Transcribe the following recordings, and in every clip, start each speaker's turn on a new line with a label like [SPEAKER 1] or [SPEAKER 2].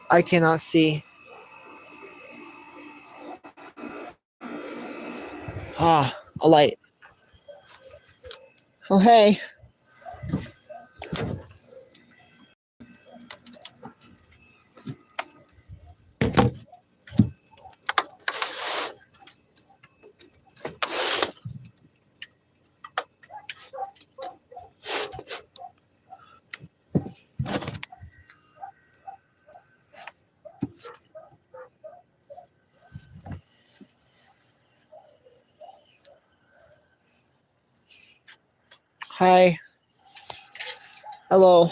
[SPEAKER 1] I cannot see. A light. Oh, hey. Hi. Hello.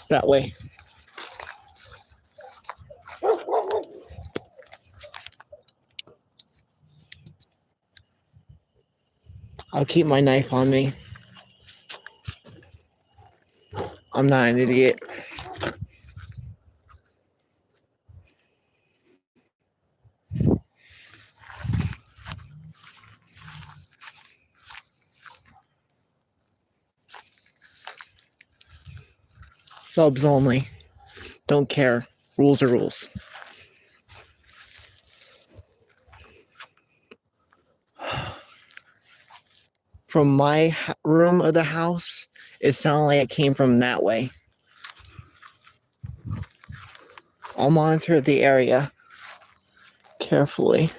[SPEAKER 1] That way. I'll keep my knife on me. I'm not an idiot. Subs only. Don't care. Rules are rules. From my room of the house, it sounded like it came from that way. I'll monitor the area carefully.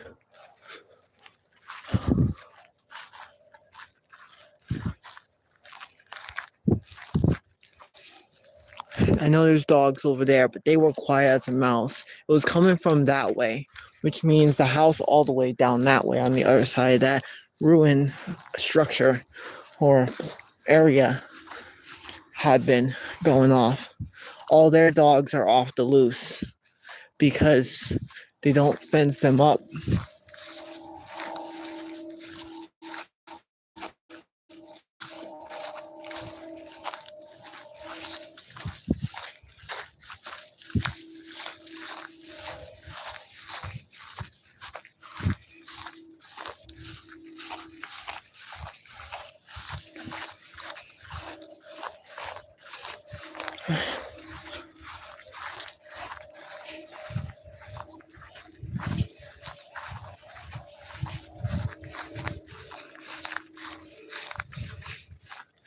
[SPEAKER 1] I know there's dogs over there, but they were quiet as a mouse. It was coming from that way, which means the house all the way down that way on the other side of that ruined structure or area had been going off. All their dogs are off the loose because they don't fence them up.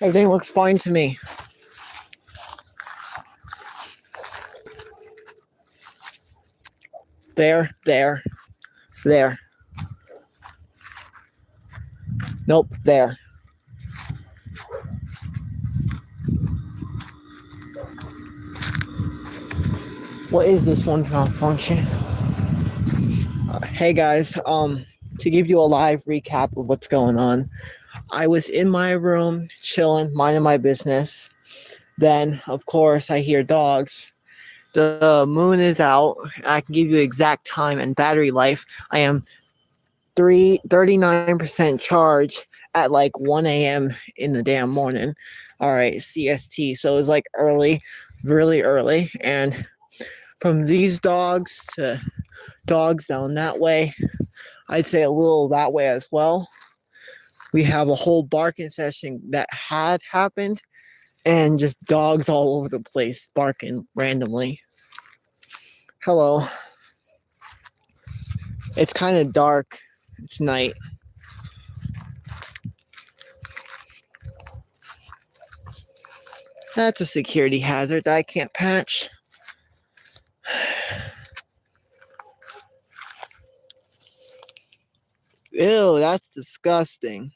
[SPEAKER 1] Everything looks fine to me. There. Nope, there. What is this one malfunction? Hey guys, to give you a live recap of what's going on, I was in my room chilling, minding my business. Then, of course, I hear dogs. The moon is out. I can give you exact time and battery life. I am 39% charge at like 1 a.m. in the damn morning. All right, CST. So it was like early, really early. And from these dogs to dogs down that way, I'd say a little that way as well. We have a whole barking session that had happened and just dogs all over the place barking randomly. Hello. It's kind of dark. It's night. That's a security hazard that I can't patch. Ew, that's disgusting.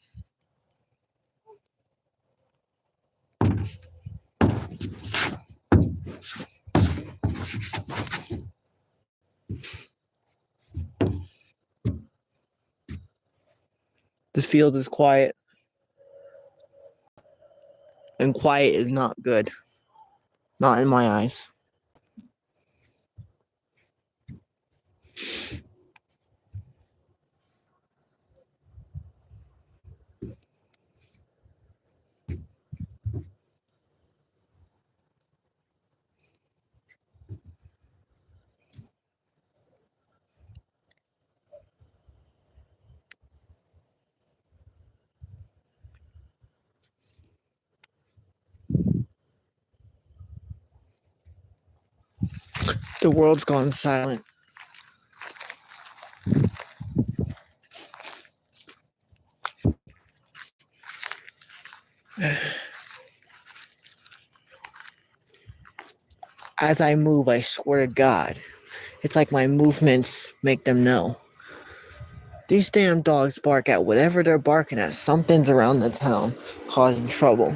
[SPEAKER 1] The field is quiet. And quiet is not good. Not in my eyes. The world's gone silent. As I move, I swear to God, it's like my movements make them know. These damn dogs bark at whatever they're barking at. Something's around the town causing trouble.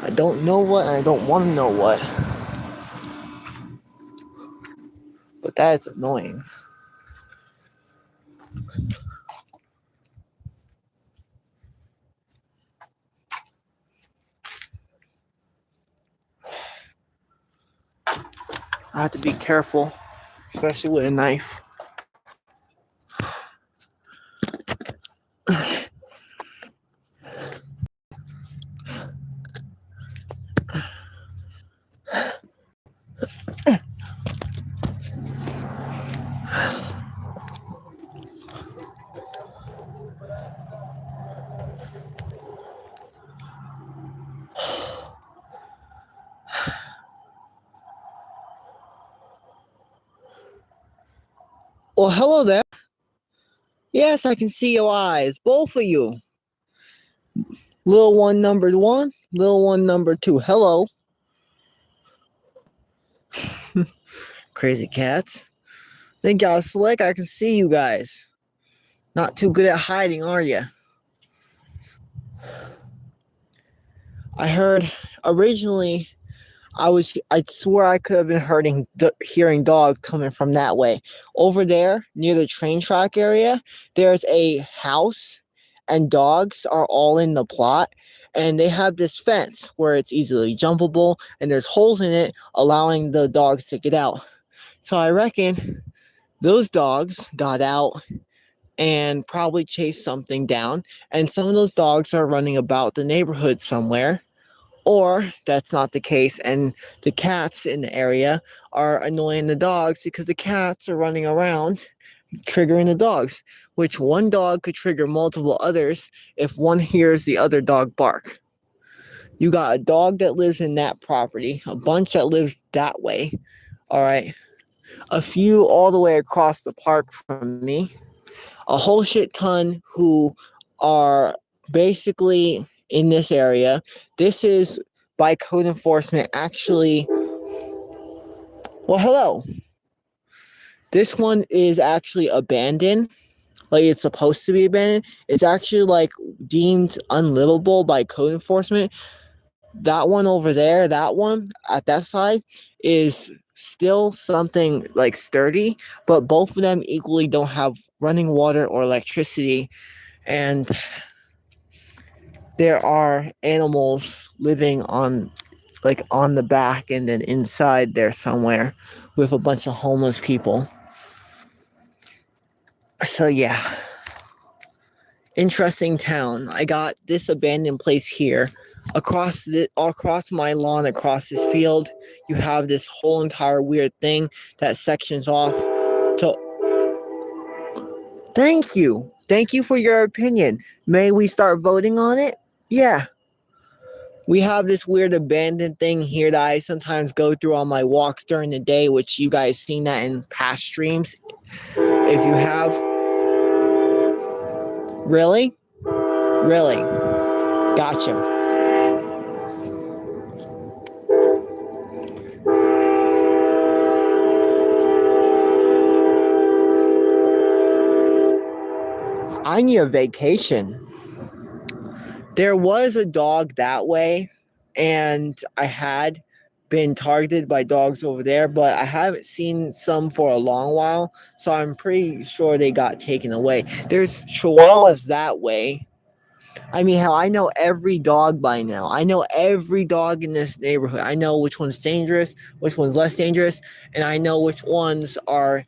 [SPEAKER 1] I don't know what, and I don't want to know what. But that is annoying. I have to be careful, especially with a knife. Well, hello there. Yes, I can see your eyes, both of you. Little one number 1, little one number 2. Hello. Crazy cats. Think y'all slick? I can see you guys. Not too good at hiding, are you? I heard originally I swear I could have been hearing dogs coming from that way. Over there, near the train track area, there's a house and dogs are all in the plot. And they have this fence where it's easily jumpable and there's holes in it allowing the dogs to get out. So I reckon those dogs got out and probably chased something down. And some of those dogs are running about the neighborhood somewhere. Or that's not the case, and the cats in the area are annoying the dogs because the cats are running around triggering the dogs, which one dog could trigger multiple others if one hears the other dog bark. You got a dog that lives in that property, a bunch that lives that way, all right, a few all the way across the park from me, a whole shit ton who are basically in this area. This is by code enforcement actually. Well, hello. This one is actually abandoned. Like it's supposed to be abandoned. It's actually like deemed unlivable by code enforcement. That one over there, that one at that side is still something like sturdy, but both of them equally don't have running water or electricity. And there are animals living on the back and then inside there somewhere with a bunch of homeless people. So yeah, interesting town. I got this abandoned place here. Across my lawn, across this field, you have this whole entire weird thing that sections off to. Thank you for your opinion. May we start voting on it? Yeah. We have this weird abandoned thing here that I sometimes go through on my walks during the day, which you guys seen that in past streams. If you have. Really? Really? Gotcha. I need a vacation. There was a dog that way, and I had been targeted by dogs over there, but I haven't seen some for a long while, so I'm pretty sure they got taken away. There's chihuahuas that way. I mean, hell, I know every dog by now. I know every dog in this neighborhood. I know which one's dangerous, which one's less dangerous, and I know which ones are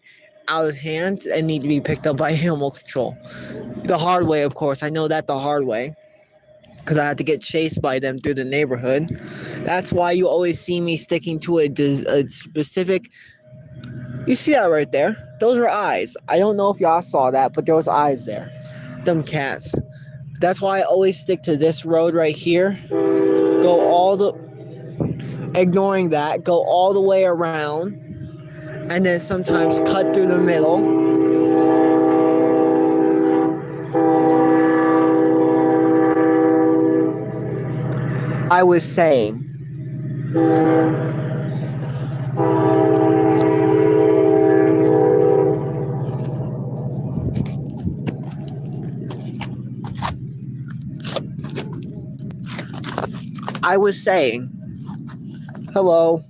[SPEAKER 1] out of hand and need to be picked up by animal control. The hard way, of course. I know that the hard way because I had to get chased by them through the neighborhood. That's why you always see me sticking to a specific. You see that right there? Those are eyes. I don't know if y'all saw that, but there was eyes there. Them cats. That's why I always stick to this road right here. Ignoring that, go all the way around and then sometimes cut through the middle. I was saying, hello.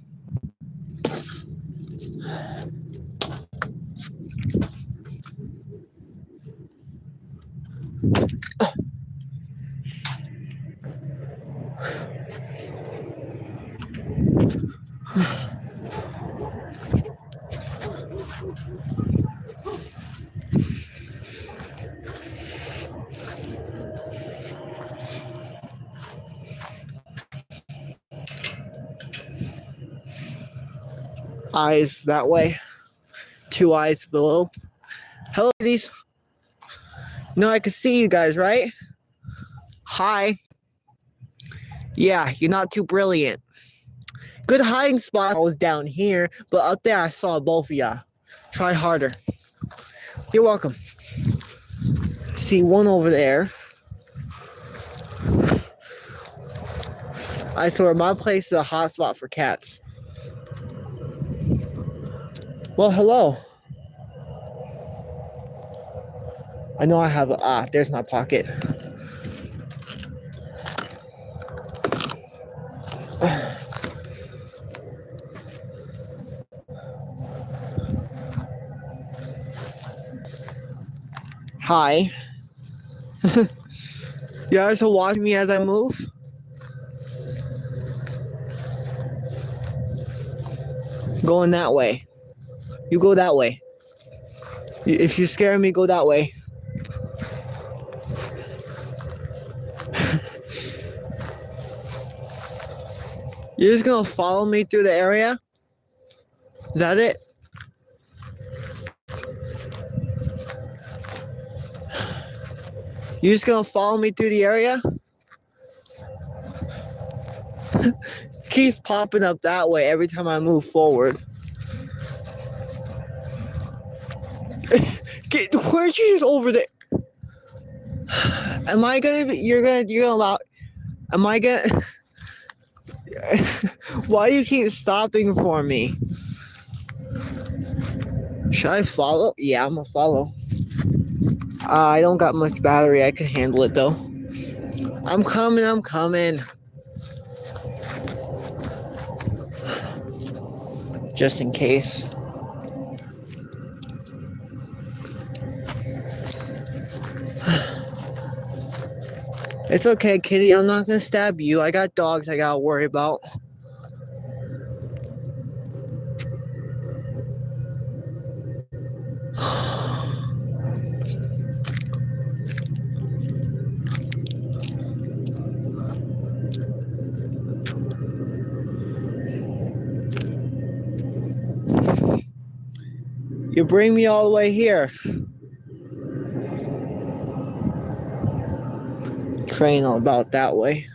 [SPEAKER 1] Eyes that way. 2 eyes below. Hello, ladies. No, I can see you guys, right? Hi. Yeah, you're not too brilliant. Good hiding spot. I was down here, but up there I saw both of ya. Try harder. You're welcome. See one over there. I swear my place is a hot spot for cats. Well, hello. I know I have there's my pocket. Hi. You guys are watching me as I move? Going that way. You go that way. If you're scaring me, go that way. You're just gonna follow me through the area? Is that it? You're just gonna follow me through the area? Keeps popping up that way every time I move forward. Where'd you just over there? Am I gonna be, you're gonna allow, am I gonna, why do you keep stopping for me? Should I follow? Yeah, I'm gonna follow. I don't got much battery. I can handle it though. I'm coming. Just in case. It's okay, kitty. I'm not gonna stab you. I got dogs I gotta worry about. You bring me all the way here. Train about that way.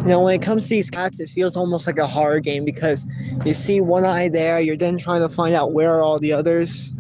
[SPEAKER 1] You know, when it comes to these cats, it feels almost like a horror game because you see one eye there, you're then trying to find out where are all the others.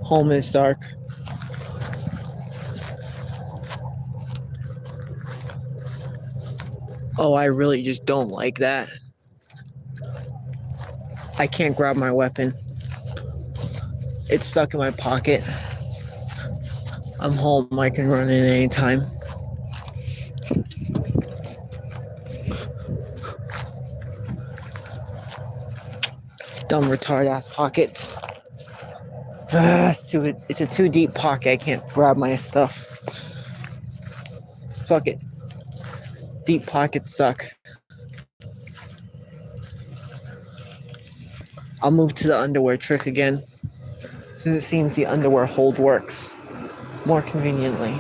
[SPEAKER 1] Home is dark. Oh, I really just don't like that. I can't grab my weapon. It's stuck in my pocket. I'm home. I can run in anytime. Dumb retard ass pockets. It's a too deep pocket. I can't grab my stuff. Fuck it. Deep pockets suck. I'll move to the underwear trick again, since it seems the underwear hold works more conveniently.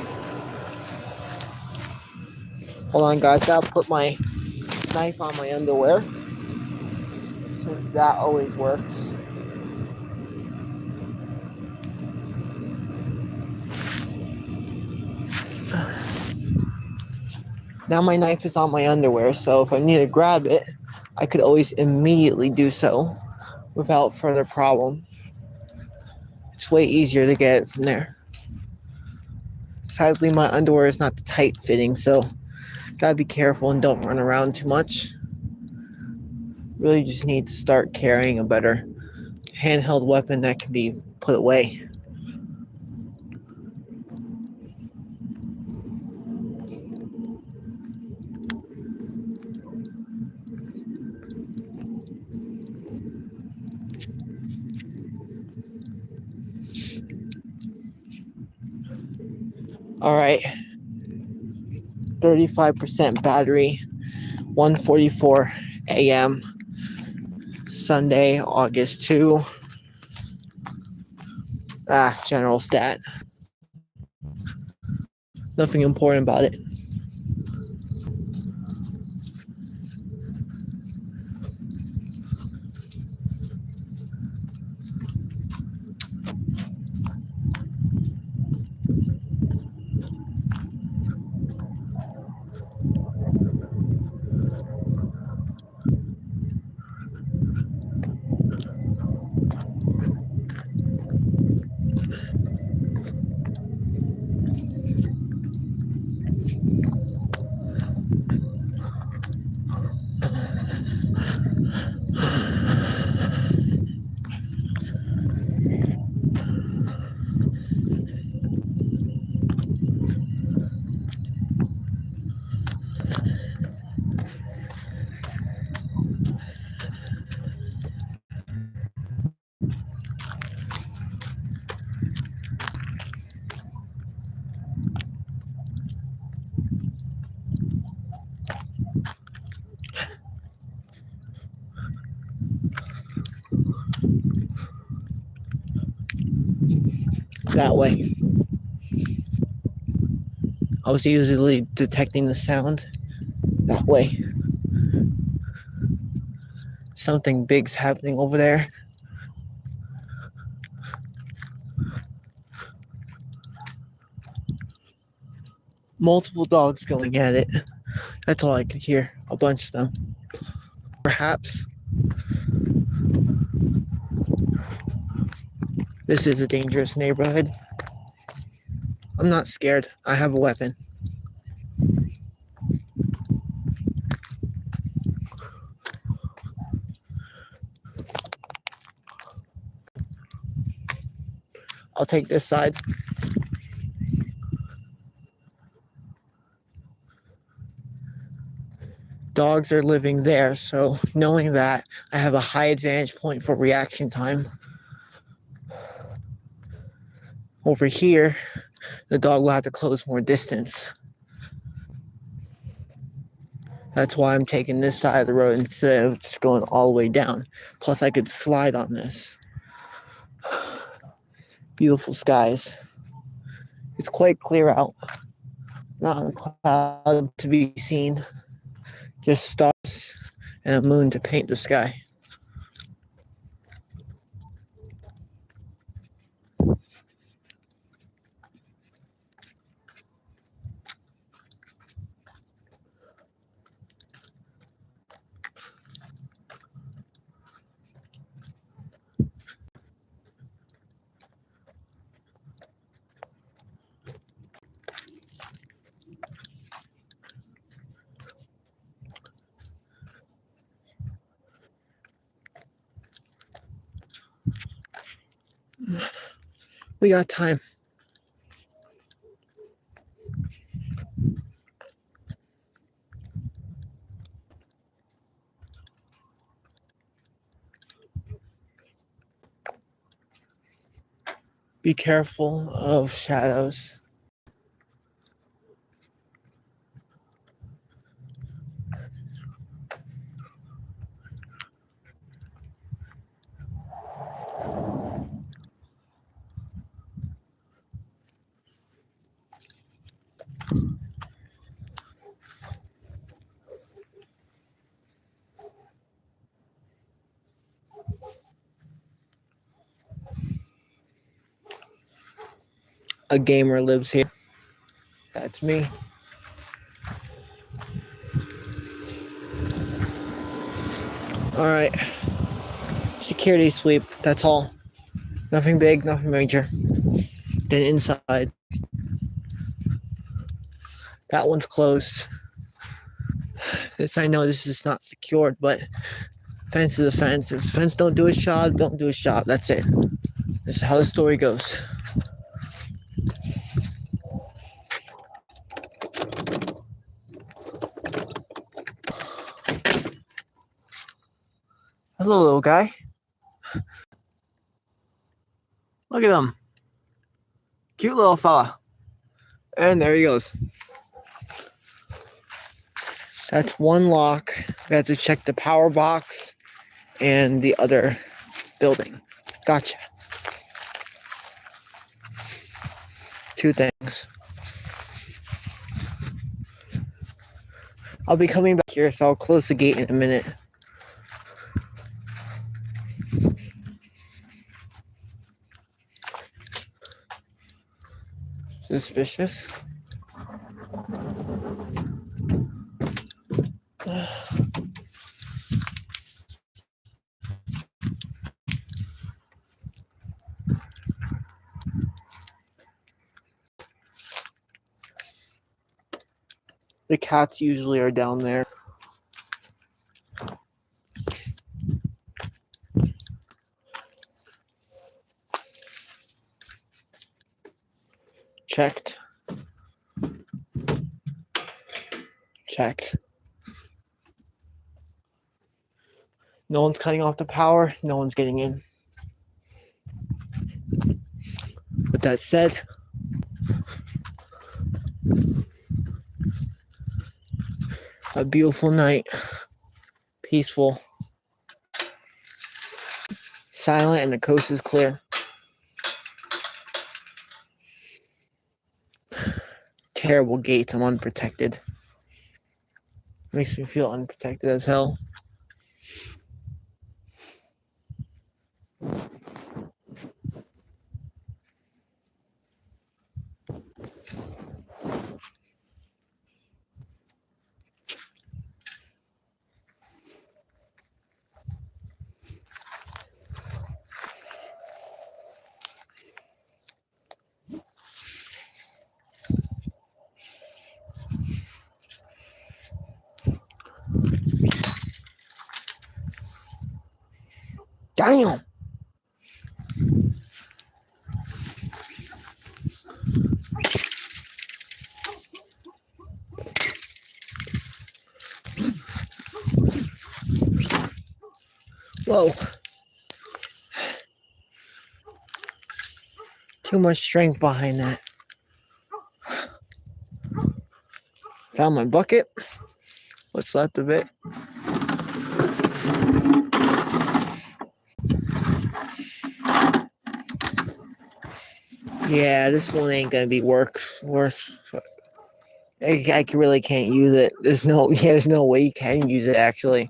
[SPEAKER 1] Hold on, guys. Gotta put my knife on my underwear, since that always works. Now my knife is on my underwear, so if I need to grab it, I could always immediately do so without further problem. It's way easier to get it from there. Sadly, my underwear is not the tight fitting, so gotta be careful and don't run around too much. Really just need to start carrying a better handheld weapon that can be put away. All right, 35% battery, 1:44 a.m. Sunday, August 2. General stat. Nothing important about it. That way. I was usually detecting the sound that way. Something big's happening over there. Multiple dogs going at it. That's all I could hear. A bunch of them. Perhaps. This is a dangerous neighborhood. I'm not scared. I have a weapon. I'll take this side. Dogs are living there, so knowing that, I have a high advantage point for reaction time. Over here, the dog will have to close more distance. That's why I'm taking this side of the road instead of just going all the way down. Plus, I could slide on this. Beautiful skies. It's quite clear out. Not a cloud to be seen. Just stars and a moon to paint the sky. We got time. Be careful of shadows. A gamer lives here. That's me. Alright. Security sweep. That's all. Nothing big, nothing major. Then inside. That one's closed. This I know this is not secured, but fence is a fence. If the fence don't do its job, don't do its job. That's it. This is how the story goes. Hello, little guy. Look at him. Cute little fella. And there he goes. That's one lock. We have to check the power box and the other building. Gotcha. Two things. I'll be coming back here, so I'll close the gate in a minute. Suspicious. The cats usually are down there. Checked. Checked. No one's cutting off the power. No one's getting in. With that said, a beautiful night. Peaceful. Silent, and the coast is clear. Terrible gates. I'm unprotected. Makes me feel unprotected as hell. Damn! Whoa. Too much strength behind that. Found my bucket. What's left of it? Yeah, this one ain't gonna be worth. I really can't use it. There's no way you can use it actually.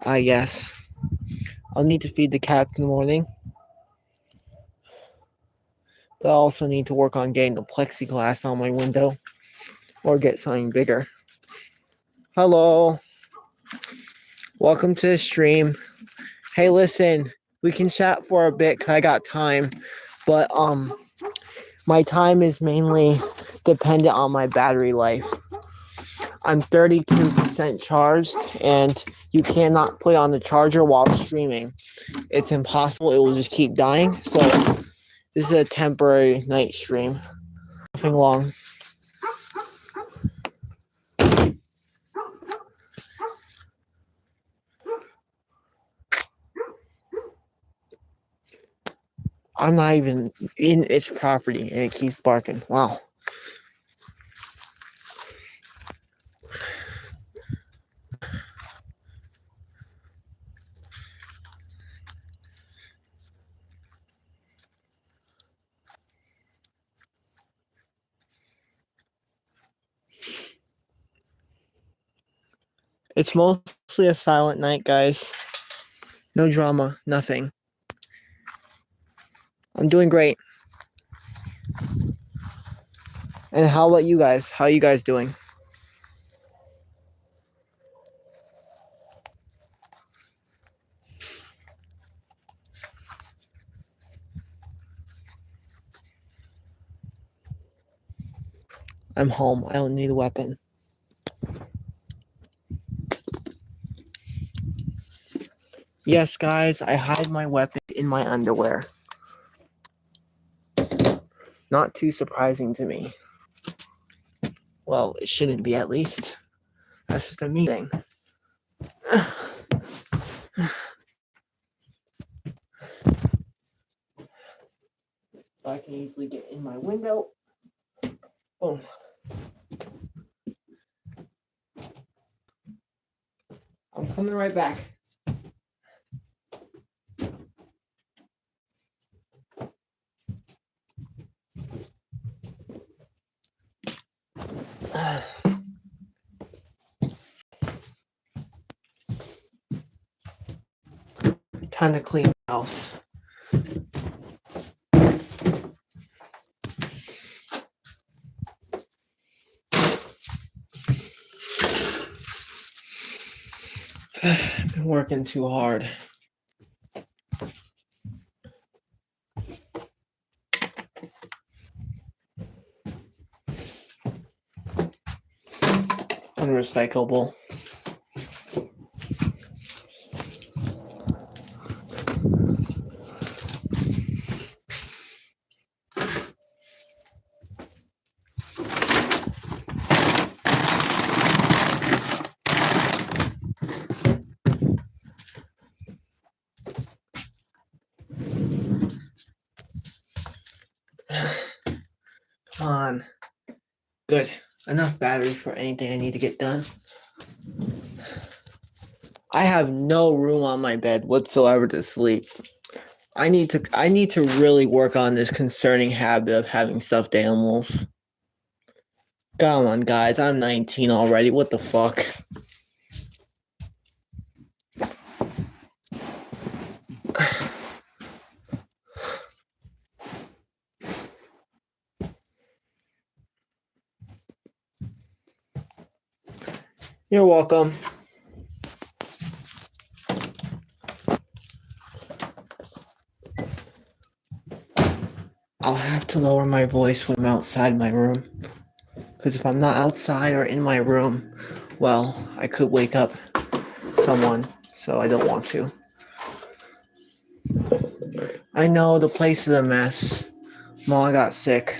[SPEAKER 1] I guess I'll need to feed the cats in the morning. But I also need to work on getting the plexiglass on my window or get something bigger. Hello. Welcome to the stream. Hey, listen, we can chat for a bit because I got time. But my time is mainly dependent on my battery life. I'm 32% charged, and you cannot put it on the charger while streaming. It's impossible. It will just keep dying. So this is a temporary night stream. Nothing long. I'm not even in its property and it keeps barking. Wow. It's mostly a silent night, guys. No drama, nothing. I'm doing great. And how about you guys? How are you guys doing? I'm home. I don't need a weapon. Yes, guys, I hide my weapon in my underwear. Not too surprising to me. Well, it shouldn't be, at least. That's just a me thing. I can easily get in my window. Boom. I'm coming right back. Time to clean the house. Been working too hard. Unrecyclable. Come on. Good. Enough battery for anything I need to get done. I have no room on my bed whatsoever to sleep. I need to really work on this concerning habit of having stuffed animals. Come on, guys. I'm 19 already. What the fuck? You're welcome. I'll have to lower my voice when I'm outside my room. Because if I'm not outside or in my room, well, I could wake up someone, so I don't want to. I know the place is a mess. Mom got sick.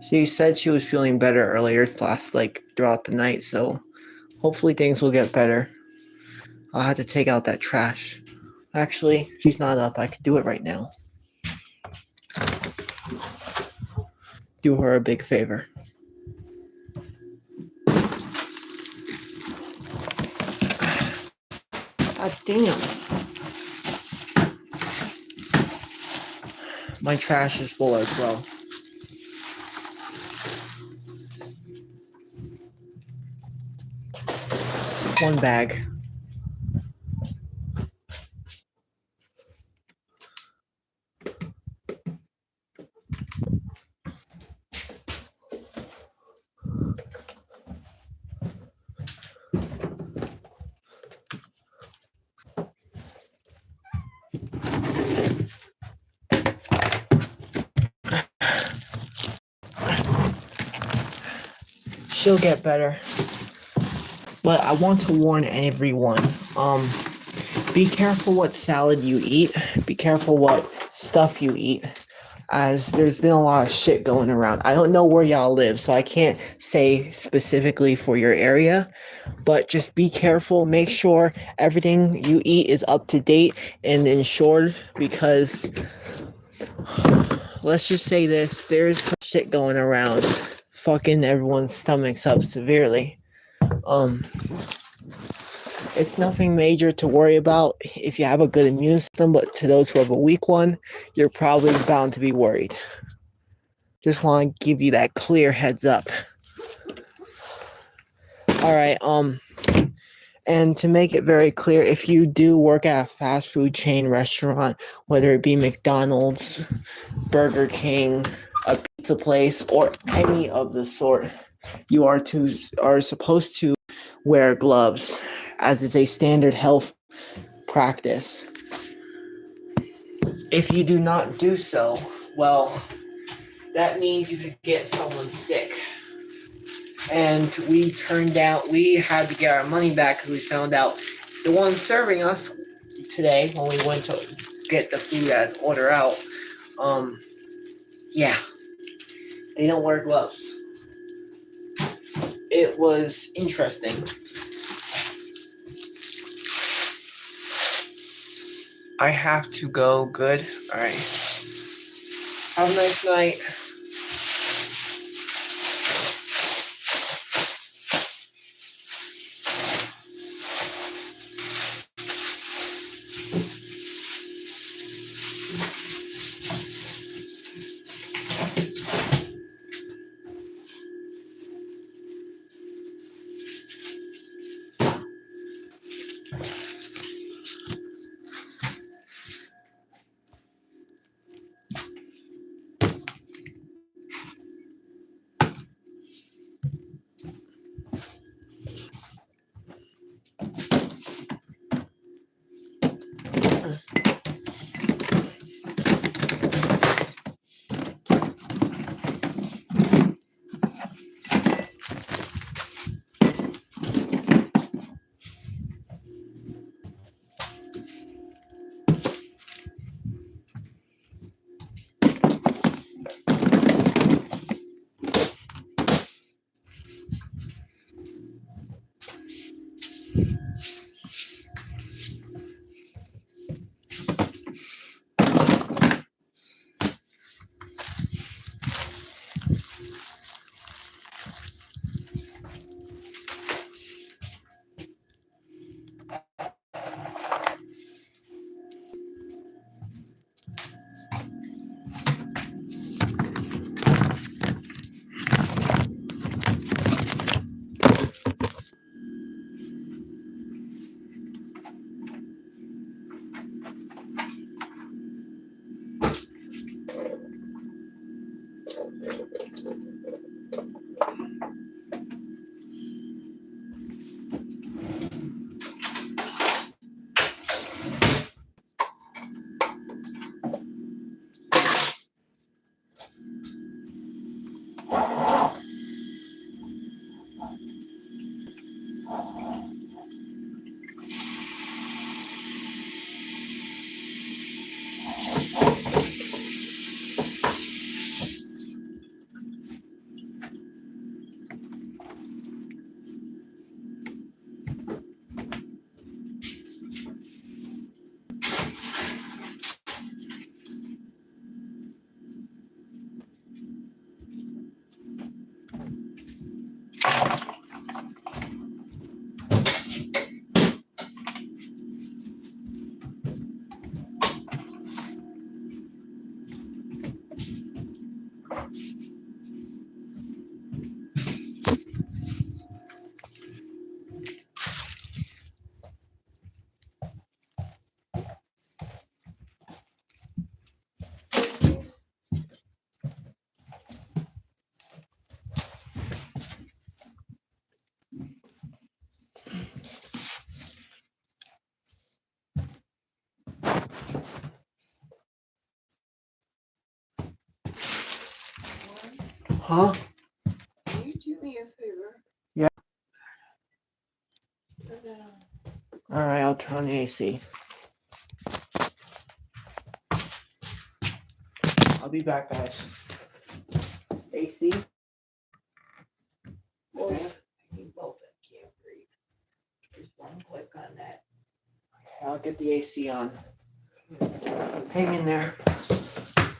[SPEAKER 1] She said she was feeling better earlier throughout the night, so hopefully things will get better. I'll have to take out that trash. Actually, she's not up. I could do it right now. Do her a big favor. God damn. My trash is full as well. One bag. She'll get better. But I want to warn everyone, Be careful what salad you eat. Be careful what stuff you eat, as there's been a lot of shit going around. I don't know where y'all live, so I can't say specifically for your area, but just be careful. Make sure everything you eat is up to date and insured, because let's just say this, there's some shit going around fucking everyone's stomachs up severely. It's nothing major to worry about if you have a good immune system, but to those who have a weak one, you're probably bound to be worried. Just want to give you that clear heads up. All right, and to make it very clear, if you do work at a fast food chain restaurant, whether it be McDonald's, Burger King, a pizza place, or any of the sort, you are supposed to wear gloves, as it's a standard health practice. If you do not do so, well, that means you could get someone sick. And we had to get our money back because we found out the one serving us today, when we went to get the food as order out, yeah, they don't wear gloves. It was interesting. I have to go. Good. All right. Have a nice night. Huh? Can you do me a favor? Yeah. Put that on. All right, I'll turn on the AC. I'll be back, guys. AC.
[SPEAKER 2] Wolfen can't breathe. Just one click on that.
[SPEAKER 1] I'll get the AC on. Hang in there.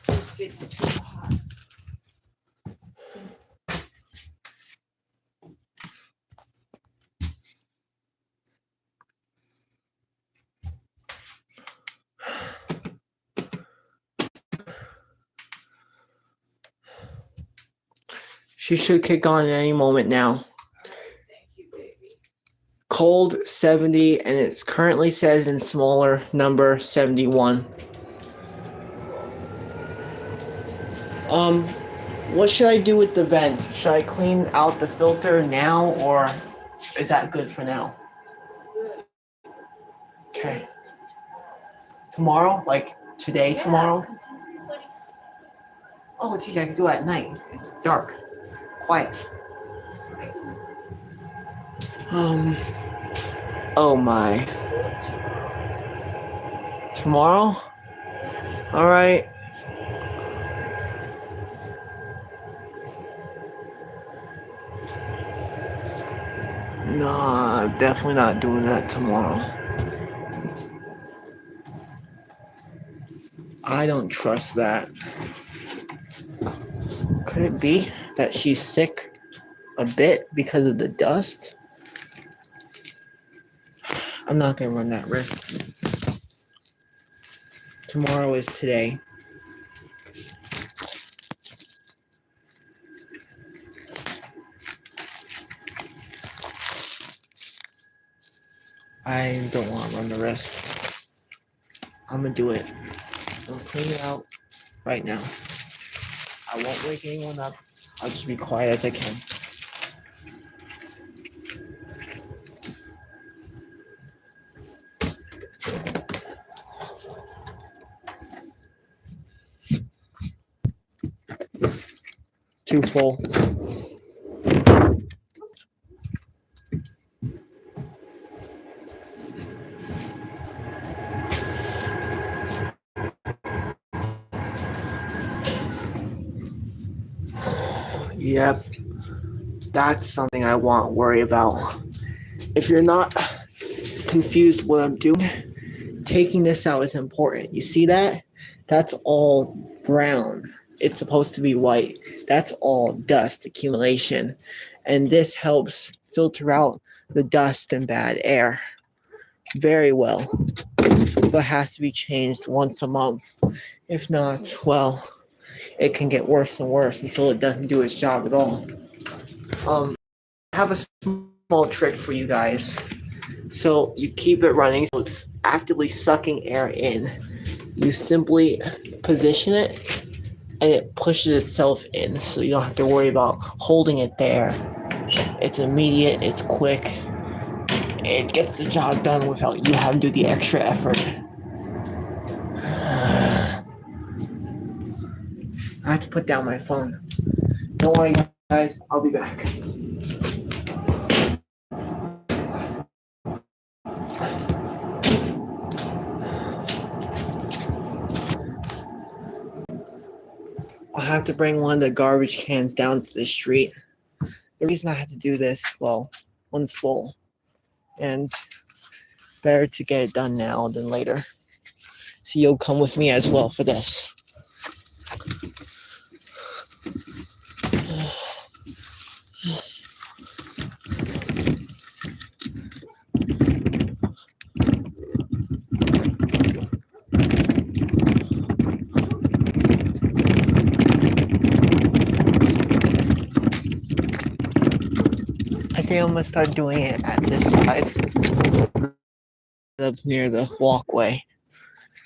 [SPEAKER 2] This gets too hot.
[SPEAKER 1] She should kick on at any moment now.
[SPEAKER 2] All right, thank you, baby.
[SPEAKER 1] Cold 70, and it currently says in smaller number 71. What should I do with the vent? Should I clean out the filter now, or is that good for now?
[SPEAKER 2] Good.
[SPEAKER 1] Okay. Tomorrow? Like today,
[SPEAKER 2] Yeah,
[SPEAKER 1] tomorrow?
[SPEAKER 2] 'cause everybody's-
[SPEAKER 1] Oh, it's easy. I can do it at night. It's dark. Quiet. Oh my. Tomorrow? All right. No, I'm definitely not doing that tomorrow. I don't trust that. Could it be that she's sick a bit because of the dust? I'm not going to run that risk. Tomorrow is today. I don't want to run the risk. I'm going to do it. I'll clean it out right now. I won't wake anyone up. I'll just be quiet as I can. Too full. Yep. That's something I won't worry about. If you're not confused what I'm doing, taking this out is important. You see that? That's all brown. It's supposed to be white. That's all dust accumulation. And this helps filter out the dust and bad air very well. But has to be changed once a month. If not, well, it can get worse and worse until it doesn't do its job at all. I have a small trick for you guys. So you keep it running so it's actively sucking air in. You simply position it and it pushes itself in, so you don't have to worry about holding it there. It's immediate, it's quick. It gets the job done without you having to do the extra effort. I have to put down my phone. Don't worry, guys. I'll be back. I'll have to bring one of the garbage cans down to the street. The reason I have to do this, well, one's full. And better to get it done now than later. So you'll come with me as well for this. I think I'm gonna start doing it at this side, up near the walkway.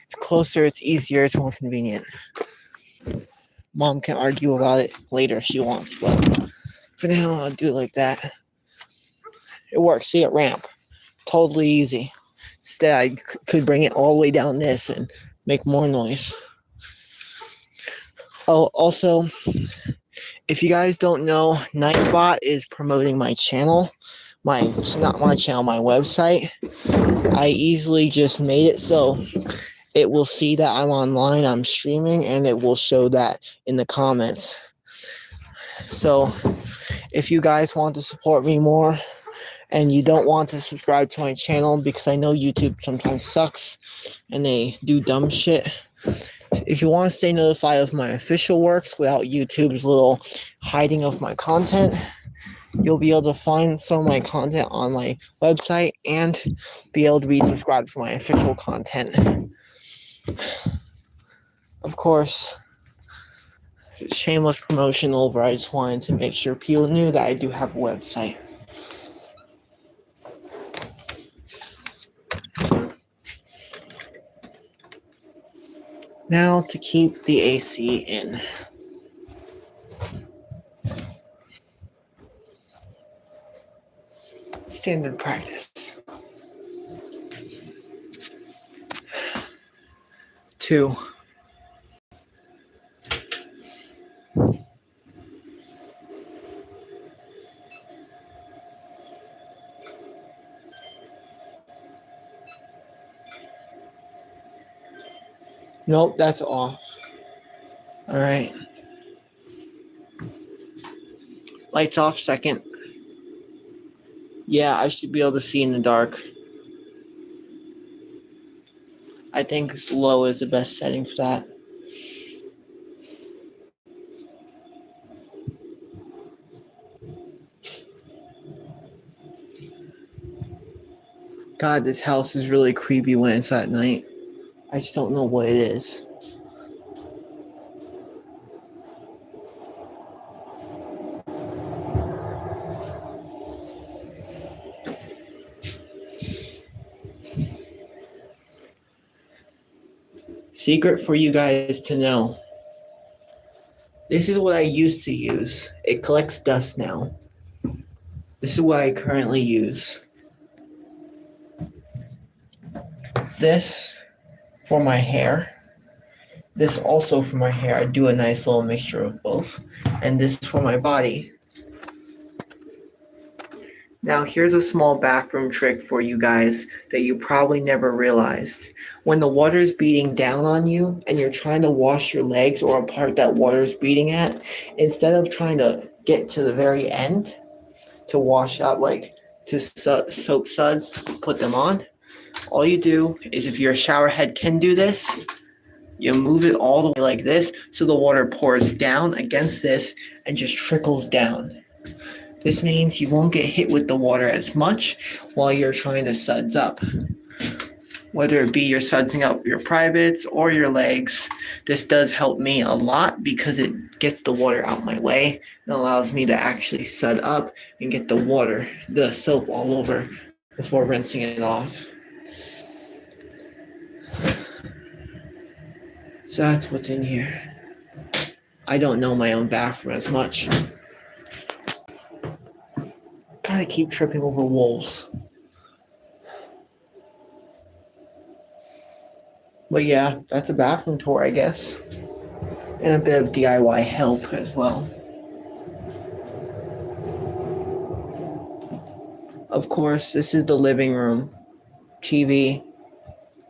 [SPEAKER 1] It's closer, it's easier, it's more convenient. Mom can argue about it later if she wants, but for now I'll do it like that. It works. See it ramp. Totally easy. Instead, I could bring it all the way down this and make more noise. Oh, also, if you guys don't know, Nightbot is promoting my channel. not my channel, my website. I easily just made it so it will see that I'm online, I'm streaming, and it will show that in the comments. So if you guys want to support me more and you don't want to subscribe to my channel, because I know YouTube sometimes sucks and they do dumb shit, if you want to stay notified of my official works without YouTube's little hiding of my content, you'll be able to find some of my content on my website and be able to be subscribed to my official content. Of course, shameless promotion over. I just wanted to make sure people knew that I do have a website. Now to keep the AC in. Standard practice. 2. Nope, that's off. All right. Lights off, second. Yeah, I should be able to see in the dark. I think low is the best setting for that. God, this house is really creepy when it's at night. I just don't know what it is. Secret for you guys to know. This is what I used to use. It collects dust now. This is what I currently use. This for my hair. This also for my hair. I do a nice little mixture of both. And this for my body. Now here's a small bathroom trick for you guys that you probably never realized. When the water's beating down on you and you're trying to wash your legs or a part that water's beating at, instead of trying to get to the very end to wash out, like to soap suds to put them on, all you do is, if your shower head can do this, you move it all the way like this so the water pours down against this and just trickles down. This means you won't get hit with the water as much while you're trying to suds up. Whether it be you're sudsing up your privates or your legs, this does help me a lot because it gets the water out my way and allows me to actually sud up and get the soap all over before rinsing it off. So that's what's in here. I don't know my own bathroom as much. Gotta keep tripping over wolves. But yeah, that's a bathroom tour, I guess. And a bit of DIY help as well. Of course, this is the living room. TV,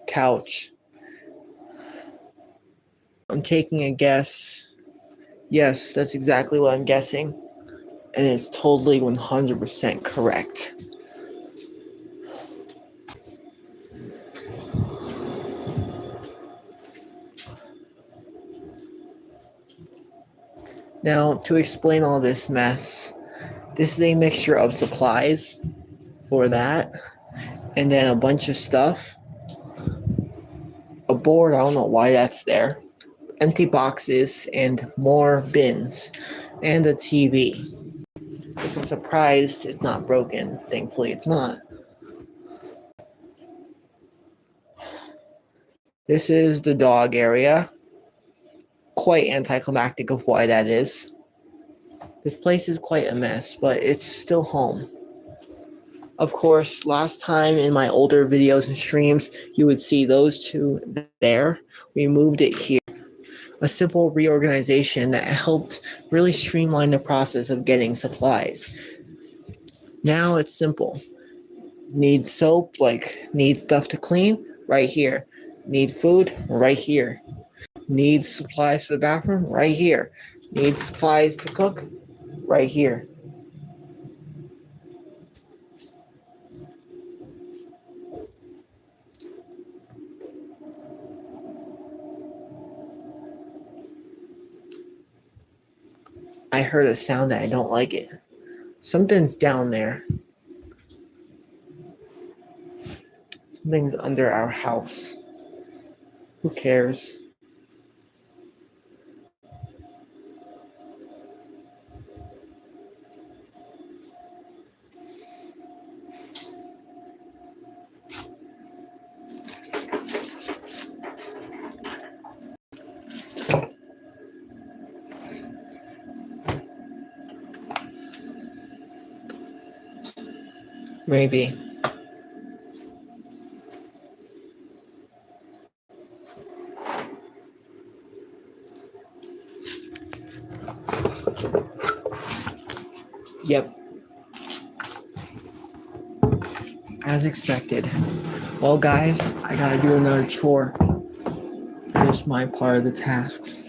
[SPEAKER 1] couch. I'm taking a guess. Yes, that's exactly what I'm guessing. And it's totally 100% correct. Now, to explain all this mess, this is a mixture of supplies for that, and then a bunch of stuff. A board, I don't know why that's there. Empty boxes and more bins, and a TV. Which I'm surprised it's not broken. Thankfully, it's not. This is the dog area. Quite anticlimactic of why that is. This place is quite a mess, but it's still home. Of course, last time in my older videos and streams, you would see those two there. We moved it here. A simple reorganization that helped really streamline the process of getting supplies. Now it's simple. Need soap, like need stuff to clean, right here. Need food, right here. Need supplies for the bathroom, right here. Need supplies to cook, right here. I heard a sound that I don't like it. Something's down there. Something's under our house. Who cares? Maybe. Yep. As expected. Well, guys, I gotta do another chore. Finish my part of the tasks.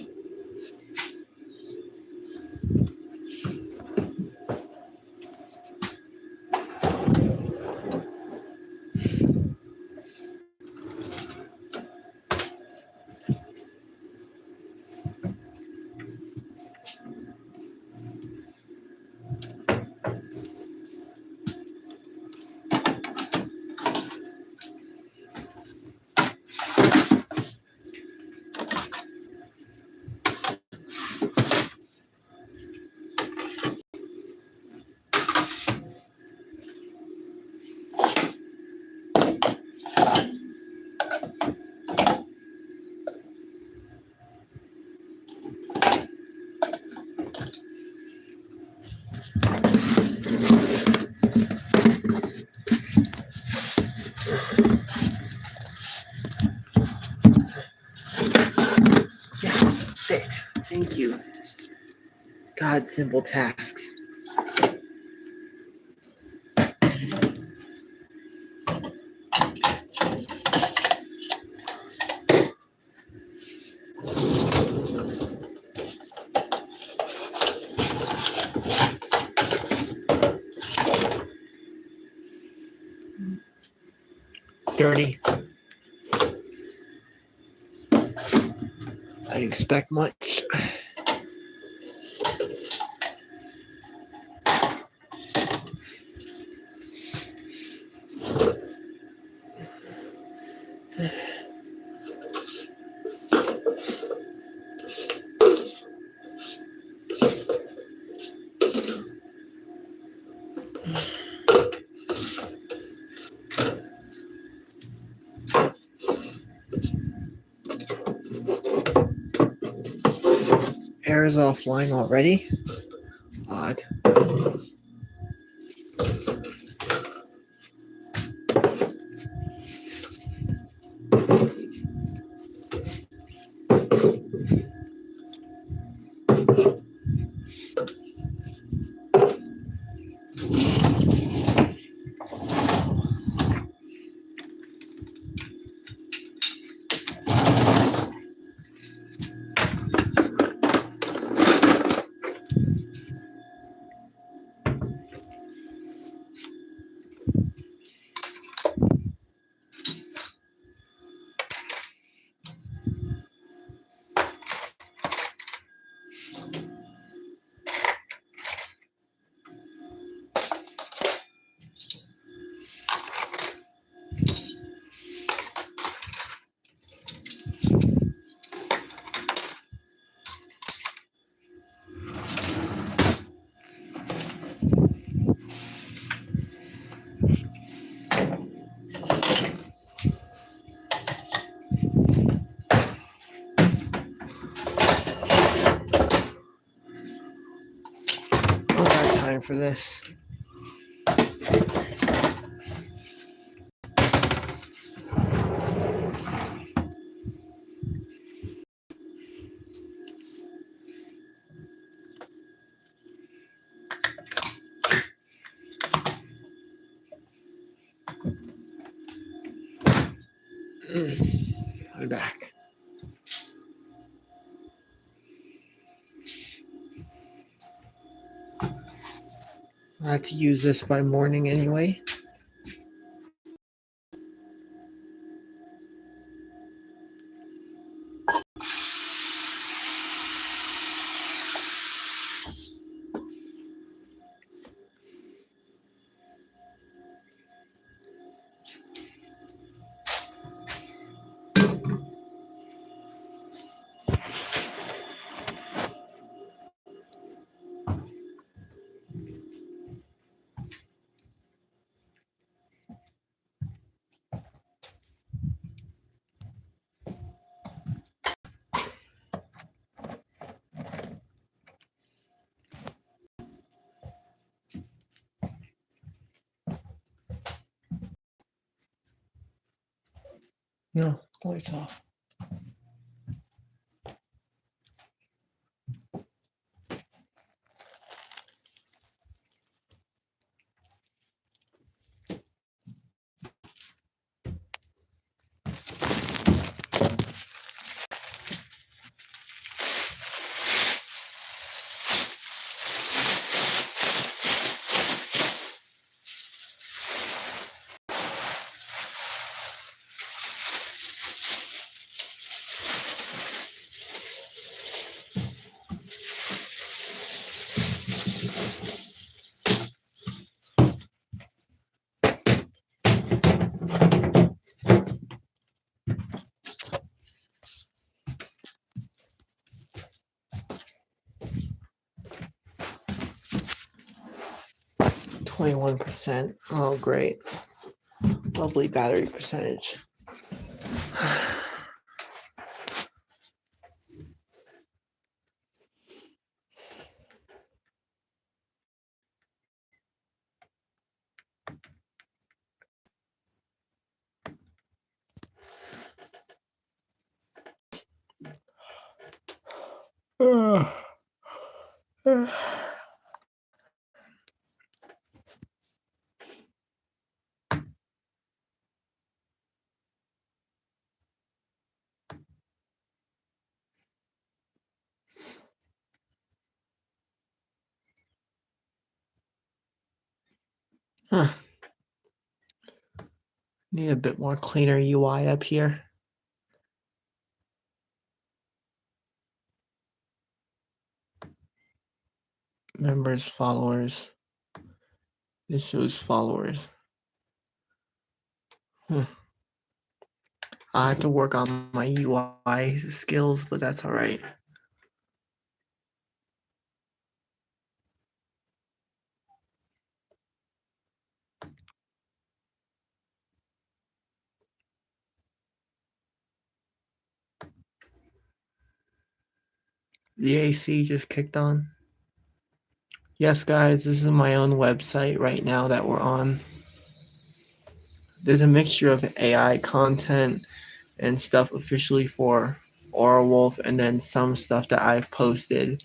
[SPEAKER 1] Yes, fit. Thank you. God, simple tasks. Dirty. I expect much. Air is offline already. Odd. I don't got time for this. coming back. I have to use this by morning anyway. No, lights off. %. Oh, great. Lovely battery percentage. Huh. Need a bit more cleaner UI up here. Members, followers. This shows followers. I have to work on my UI skills, but that's all right. The AC just kicked on. Yes, guys, this is my own website right now that we're on. There's a mixture of AI content and stuff officially for Wolf, and then some stuff that I've posted.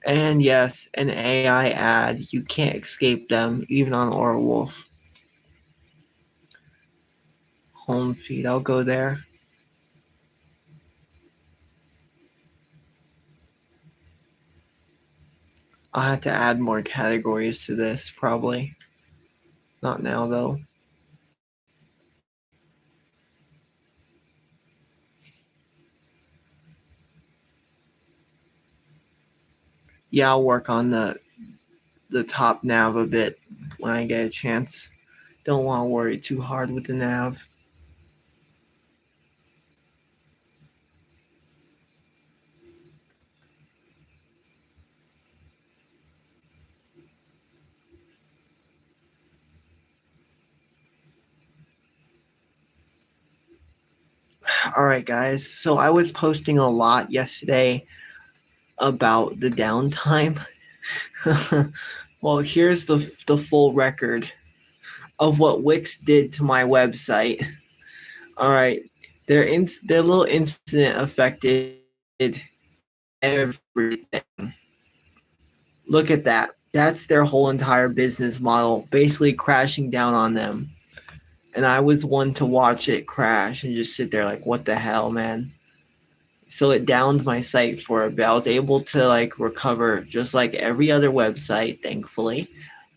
[SPEAKER 1] And yes, an AI ad. You can't escape them, even on Wolf. Home feed, I'll go there. I'll have to add more categories to this, probably. Not now, though. Yeah, I'll work on the top nav a bit when I get a chance. Don't want to worry too hard with the nav. All right, guys. So I was posting a lot yesterday about the downtime. Well, here's the full record of what Wix did to my website. All right, their little incident affected everything. Look at that. That's their whole entire business model, basically crashing down on them. And I was one to watch it crash and just sit there like, what the hell, man? So it downed my site for a bit. I was able to like recover just like every other website, thankfully.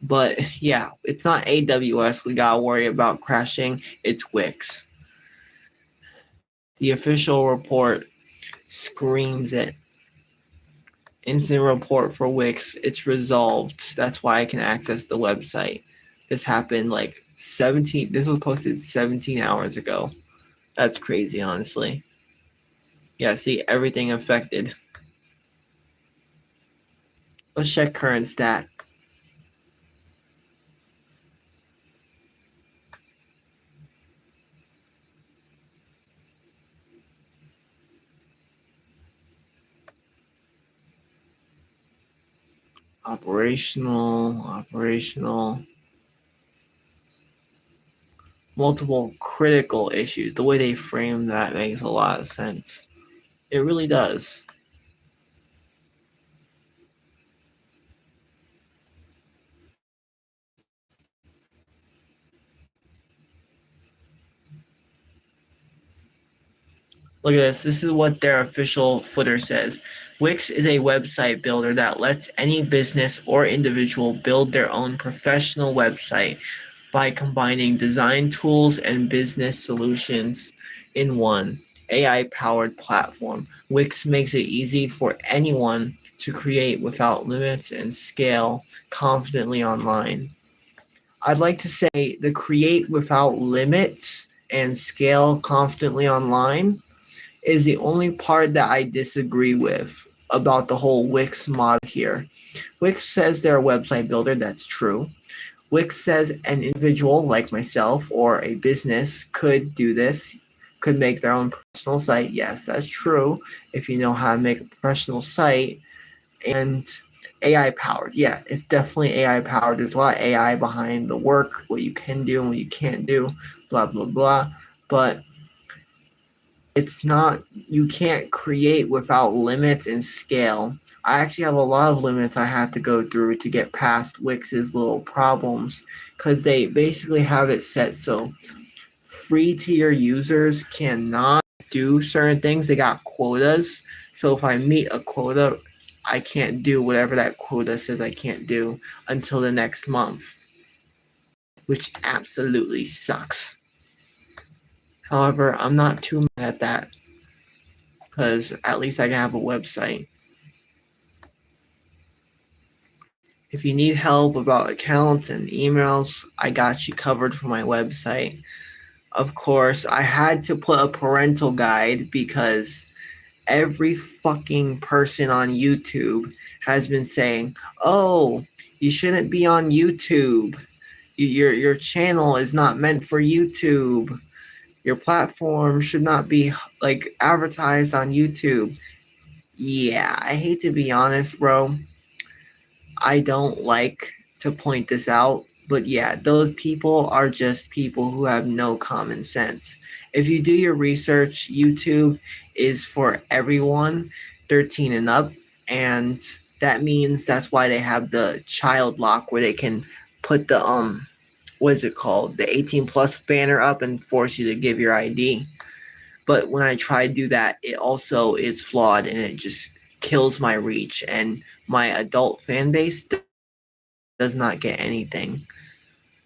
[SPEAKER 1] But yeah, it's not AWS we gotta worry about crashing, it's Wix. The official report screams it. Incident report for Wix, it's resolved. That's why I can access the website. This happened like 17, this was posted 17 hours ago. That's crazy, honestly. Yeah, see, everything affected. Let's check current stat. Operational, multiple critical issues. The way they frame that makes a lot of sense. It really does. Look at this. This is what their official footer says. Wix is a website builder that lets any business or individual build their own professional website by combining design tools and business solutions in one AI-powered platform. Wix makes it easy for anyone to create without limits and scale confidently online. I'd like to say the create without limits and scale confidently online is the only part that I disagree with about the whole Wix model here. Wix says they're a website builder, that's true. Wix says an individual like myself or a business could do this, could make their own professional site. Yes, that's true if you know how to make a professional site. And AI powered. Yeah, it's definitely AI powered. There's a lot of AI behind the work, what you can do and what you can't do, blah, blah, blah. But it's not, you can't create without limits and scale. I actually have a lot of limits I have to go through to get past Wix's little problems because they basically have it set so free tier users cannot do certain things. They got quotas. So if I meet a quota, I can't do whatever that quota says I can't do until the next month, which absolutely sucks. However, I'm not too mad at that because at least I can have a website. If you need help about accounts and emails, I got you covered for my website. Of course, I had to put a parental guide because every fucking person on YouTube has been saying, "Oh, you shouldn't be on YouTube. Your channel is not meant for YouTube. Your platform should not be like advertised on YouTube." Yeah, I hate to be honest, bro. I don't like to point this out, but yeah, those people are just people who have no common sense. If you do your research, YouTube is for everyone 13 and up, and that means that's why they have the child lock where they can put the what is it called? The 18 plus banner up and force you to give your ID. But when I try to do that, it also is flawed and it just kills my reach and my adult fan base does not get anything.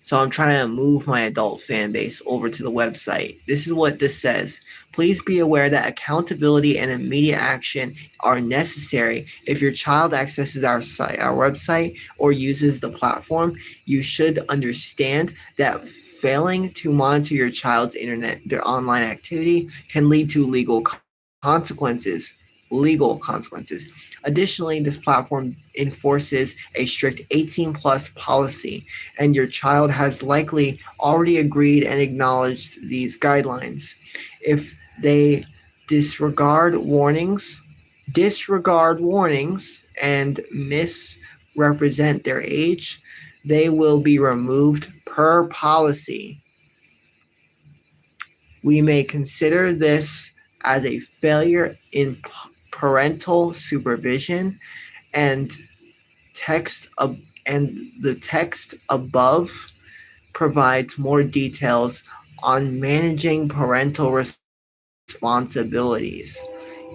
[SPEAKER 1] So I'm trying to move my adult fan base over to the website. This is what this says. Please be aware that accountability and immediate action are necessary. If your child accesses our site, our website, or uses the platform, you should understand that failing to monitor your child's internet, their online activity, can lead to consequences. Legal consequences. Additionally, this platform enforces a strict 18 plus policy, and your child has likely already agreed and acknowledged these guidelines. If they disregard warnings, and misrepresent their age, they will be removed per policy. We may consider this as a failure in parental supervision and text and the text above provides more details on managing parental responsibilities.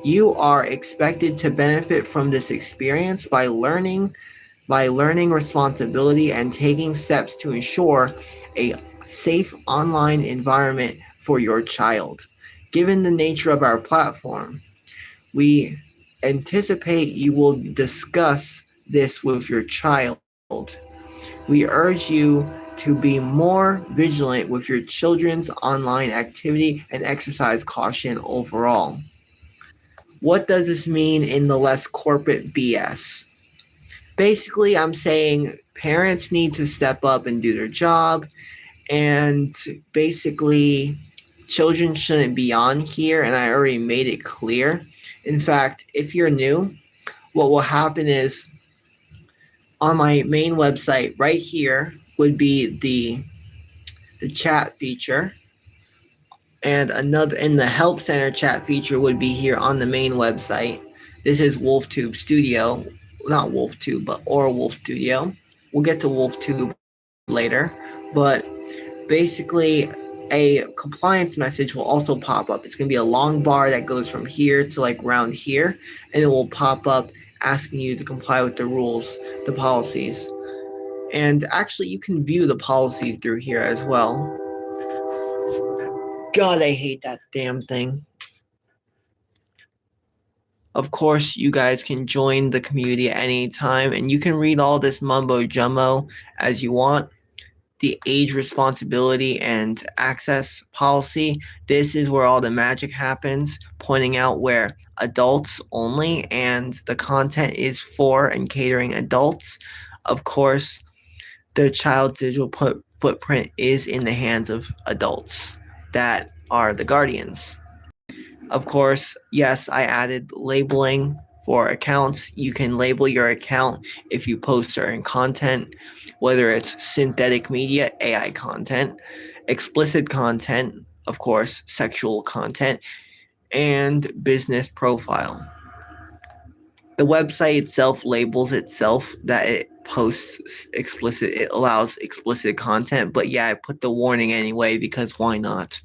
[SPEAKER 1] You are expected to benefit from this experience by learning responsibility and taking steps to ensure a safe online environment for your child. Given the nature of our platform, we anticipate you will discuss this with your child. We urge you to be more vigilant with your children's online activity and exercise caution overall. What does this mean in the less corporate BS? Basically, I'm saying parents need to step up and do their job, and basically, children shouldn't be on here, and I already made it clear. In fact, if you're new, what will happen is on my main website right here would be the chat feature, and another in the help center chat feature would be here on the main website. This is WolfTube Studio, not WolfTube, but or Wolf Studio. We'll get to WolfTube later, but basically a compliance message will also pop up. It's going to be a long bar that goes from here to like around here, and it will pop up asking you to comply with the rules, the policies. And actually, you can view the policies through here as well. God, I hate that damn thing. Of course, you guys can join the community at any time, and you can read all this mumbo jumbo as you want. The age responsibility and access policy. This is where all the magic happens, pointing out where adults only and the content is for and catering adults. Of course, the child's digital footprint is in the hands of adults that are the guardians. Of course, yes, I added labeling for accounts. You can label your account if you post certain content, whether it's synthetic media, AI content, explicit content, of course, sexual content, and business profile. The website itself labels itself that it posts explicit, it allows explicit content, but yeah, I put the warning anyway because why not?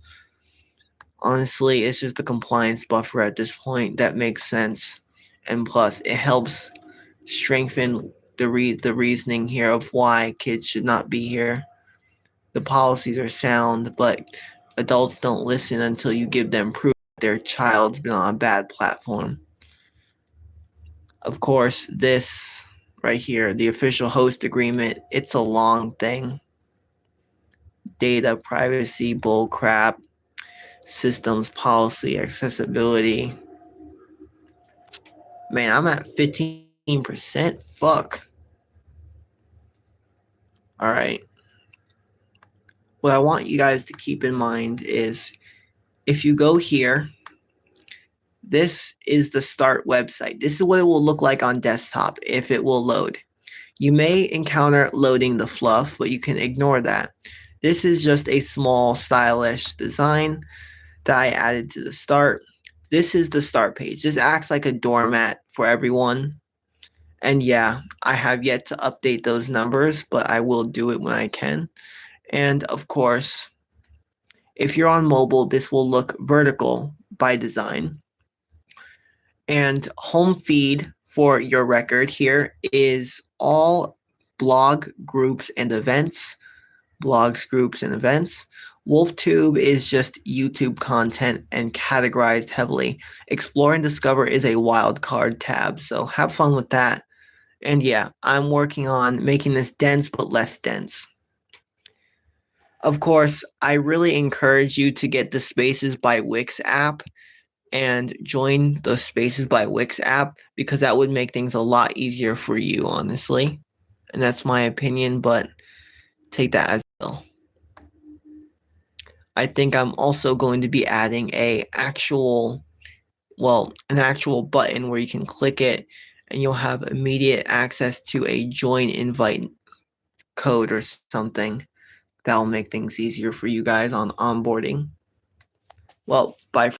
[SPEAKER 1] Honestly, it's just a compliance buffer at this point that makes sense. And plus, it helps strengthen the reasoning here of why kids should not be here. The policies are sound, but adults don't listen until you give them proof that their child's been on a bad platform. Of course, this right here, the official host agreement, it's a long thing. Data privacy, bullcrap, systems policy, accessibility. Man, I'm at 15%. Fuck. All right. What I want you guys to keep in mind is if you go here, this is the start website. This is what it will look like on desktop if it will load. You may encounter loading the fluff, but you can ignore that. This is just a small stylish design that I added to the start. This is the start page. This acts like a doormat for everyone. And yeah, I have yet to update those numbers, but I will do it when I can. And of course, if you're on mobile, this will look vertical by design. And home feed for your record here is all blog groups and events. Blogs, groups, and events. WolfTube is just YouTube content and categorized heavily. Explore and Discover is a wildcard tab, so have fun with that. And yeah, I'm working on making this dense but less dense. Of course, I really encourage you to get the Spaces by Wix app and join the Spaces by Wix app because that would make things a lot easier for you, honestly. And that's my opinion, but take that as well. I think I'm also going to be adding an actual button where you can click it and you'll have immediate access to a join invite code or something. That'll make things easier for you guys on onboarding. Well, bye.